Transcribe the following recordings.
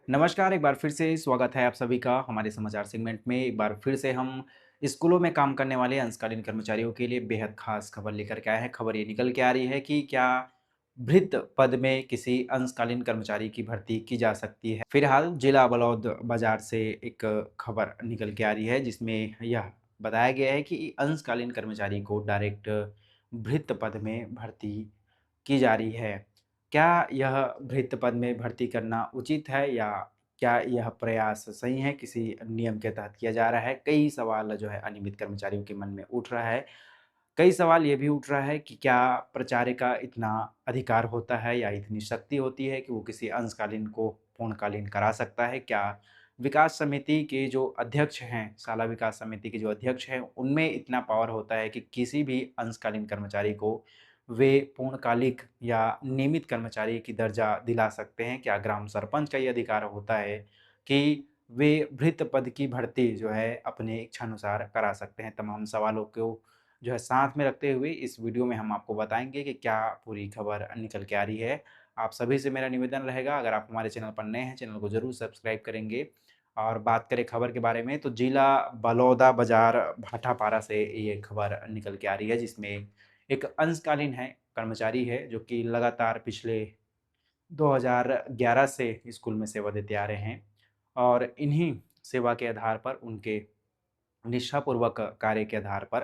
नमस्कार, एक बार फिर से स्वागत है आप सभी का हमारे समाचार सेगमेंट में। एक बार फिर से हम स्कूलों में काम करने वाले अंशकालीन कर्मचारियों के लिए बेहद खास खबर लेकर के आए हैं। खबर ये निकल के आ रही है कि क्या भृत पद में किसी अंशकालीन कर्मचारी की भर्ती की जा सकती है। फिलहाल जिला बलौद बाजार से एक खबर निकल के आ रही है जिसमें यह बताया गया है कि अंशकालीन कर्मचारी को डायरेक्ट भृत पद में भर्ती की जा रही है। क्या यह भृत्य पद में भर्ती करना उचित है या क्या यह प्रयास सही है, किसी नियम के तहत किया जा रहा है? कई सवाल जो है अनियमित कर्मचारियों के मन में उठ रहा है। कई सवाल ये भी उठ रहा है कि क्या प्राचार्य का इतना अधिकार होता है या इतनी शक्ति होती है कि वो किसी अंशकालीन को पूर्णकालीन करा सकता है? क्या विकास समिति के जो अध्यक्ष हैं, शाला विकास समिति के जो अध्यक्ष हैं, उनमें इतना पावर होता है कि किसी भी अंशकालीन कर्मचारी को वे पूर्णकालिक या नियमित कर्मचारी की दर्जा दिला सकते हैं? क्या ग्राम सरपंच का ये अधिकार होता है कि वे भृत पद की भर्ती जो है अपने इच्छानुसार करा सकते हैं? तमाम सवालों को जो है साथ में रखते हुए इस वीडियो में हम आपको बताएँगे कि क्या पूरी खबर निकल के आ रही है। आप सभी से मेरा निवेदन रहेगा, अगर आप हमारे चैनल पर नए हैं, चैनल को ज़रूर सब्सक्राइब करेंगे। और बात करें खबर के बारे में तो जिला बलौदाबाजार भाटापारा से ये खबर निकल के आ रही है जिसमें एक अंशकालीन है, कर्मचारी है जो कि लगातार पिछले 2011 से स्कूल में सेवा देते आ रहे हैं और इन्हीं सेवा के आधार पर उनके निष्ठापूर्वक कार्य के आधार पर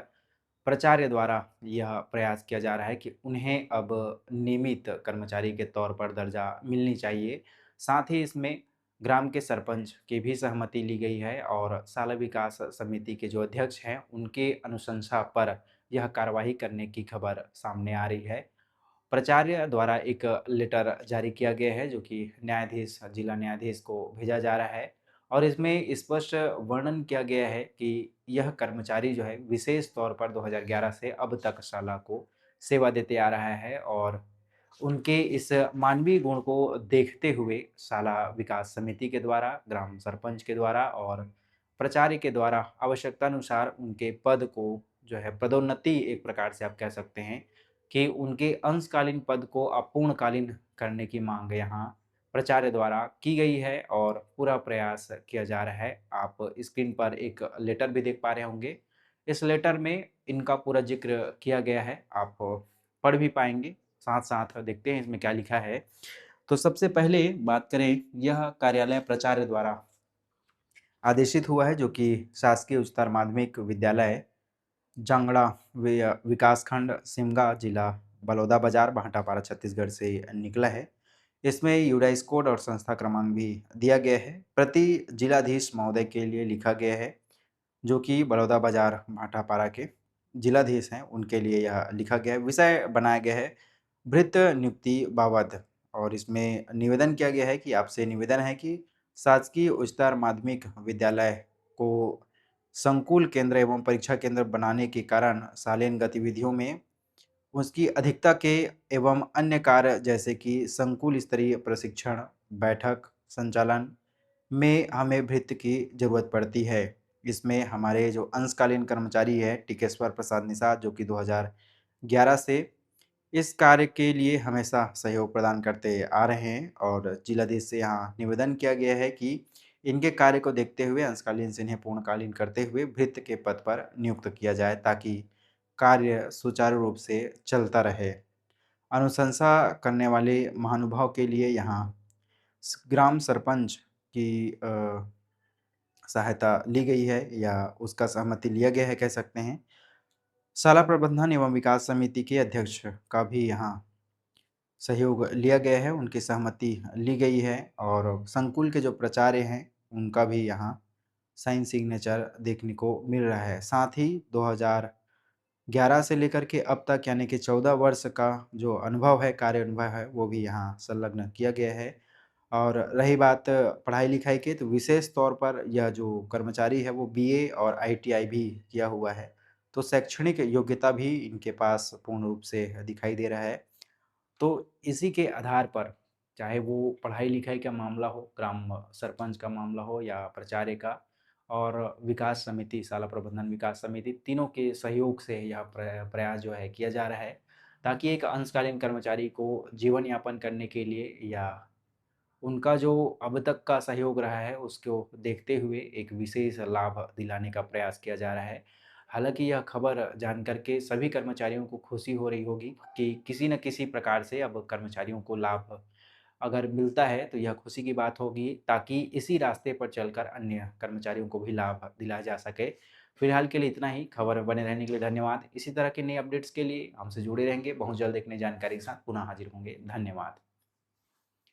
प्राचार्य द्वारा यह प्रयास किया जा रहा है कि उन्हें अब नियमित कर्मचारी के तौर पर दर्जा मिलनी चाहिए। साथ ही इसमें ग्राम के सरपंच की भी सहमति ली गई है और शाला विकास समिति के जो अध्यक्ष हैं, उनके अनुशंसा पर यह कार्यवाही करने की खबर सामने आ रही है। प्राचार्य द्वारा एक लेटर जारी किया गया है जो कि न्यायाधीश, जिला न्यायाधीश को भेजा जा रहा है और इसमें स्पष्ट वर्णन किया गया है कि यह कर्मचारी जो है विशेष तौर पर 2011 से अब तक शाला को सेवा देते आ रहा है और उनके इस मानवीय गुण को देखते हुए शाला विकास समिति के द्वारा, ग्राम सरपंच के द्वारा और प्राचार्य के द्वारा आवश्यकतानुसार उनके पद को जो है पदोन्नति एक प्रकार से आप कह सकते हैं कि उनके अंशकालीन पद को अपूर्णकालीन करने की मांग यहाँ प्राचार्य द्वारा की गई है और पूरा प्रयास किया जा रहा है। आप स्क्रीन पर एक लेटर भी देख पा रहे होंगे। इस लेटर में इनका पूरा ज़िक्र किया गया है, आप पढ़ भी पाएँगे। साथ-साथ देखते हैं इसमें क्या लिखा है। तो सबसे पहले बात करें, यह कार्यालय प्राचार्य द्वारा आदेशित हुआ है जो कि शासकीय उच्चतर माध्यमिक विद्यालय जांगड़ा विकासखंड सिमगा जिला बलौदाबाजार भाटापारा छत्तीसगढ़ से निकला है। इसमें यूडाइस कोड और संस्था क्रमांक भी दिया गया है। प्रति जिलाधीश महोदय के लिए लिखा गया है जो कि बलौदाबाजार भाटापारा के जिलाधीश हैं, उनके लिए यह लिखा गया है। विषय बनाया गया है भृत्य नियुक्ति बाबत और इसमें निवेदन किया गया है कि आपसे निवेदन है कि शासकीय उच्चतर माध्यमिक विद्यालय को संकुल केंद्र एवं परीक्षा केंद्र बनाने के कारण शालीन गतिविधियों में उसकी अधिकता के एवं अन्य कार्य जैसे कि संकुल स्तरीय प्रशिक्षण, बैठक, संचालन में हमें भृत्य की ज़रूरत पड़ती है। इसमें हमारे जो अंशकालीन कर्मचारी हैं टिकेश्वर प्रसाद निषाद जो कि 2011 से इस कार्य के लिए हमेशा सहयोग प्रदान करते आ रहे हैं और जिलाधीश से यहाँ निवेदन किया गया है कि इनके कार्य को देखते हुए अंशकालीन से इन्हें पूर्णकालीन करते हुए भृत्य के पद पर नियुक्त किया जाए ताकि कार्य सुचारू रूप से चलता रहे। अनुशंसा करने वाले महानुभाव के लिए यहाँ ग्राम सरपंच की सहायता ली गई है या उसका सहमति लिया गया है कह सकते हैं। शाला प्रबंधन एवं विकास समिति के अध्यक्ष का भी यहाँ सहयोग लिया गया है, उनकी सहमति ली गई है और संकुल के जो प्राचार्य हैं, उनका भी यहाँ साइन सिग्नेचर देखने को मिल रहा है। साथ ही 2011 से लेकर के अब तक यानी कि 14 वर्ष का जो अनुभव है, कार्य अनुभव है, वो भी यहाँ संलग्न किया गया है। और रही बात पढ़ाई-लिखाई की, तो विशेष तौर पर यह जो कर्मचारी है, वो बीए और आईटीआई भी किया हुआ है। तो शैक्षणिक योग्यता भी इनके पास पूर्ण रूप से दिखाई दे रहा है। तो इसी के आधार पर चाहे वो पढ़ाई-लिखाई का मामला हो, ग्राम सरपंच का मामला हो या प्राचार्य का और विकास समिति, शाला प्रबंधन विकास समिति, तीनों के सहयोग से यह प्रयास जो है किया जा रहा है, ताकि एक अंशकालीन कर्मचारी को जीवन यापन करने के लिए या उनका जो अब तक का सहयोग रहा है, उसको देखते हुए एक विशेष लाभ दिलाने का प्रयास किया जा रहा है। हालाँकि यह खबर जान कर के सभी कर्मचारियों को खुशी हो रही होगी कि किसी न किसी प्रकार से अब कर्मचारियों को लाभ अगर मिलता है, तो यह खुशी की बात होगी, ताकि इसी रास्ते पर चलकर अन्य कर्मचारियों को भी लाभ दिलाया जा सके। फिलहाल के लिए इतना ही। खबर बने रहने के लिए धन्यवाद। इसी तरह के नए अपडेट्स के लिए हमसे जुड़े रहेंगे। बहुत जल्द एक नई जानकारी के साथ पुनः हाज़िर होंगे। धन्यवाद।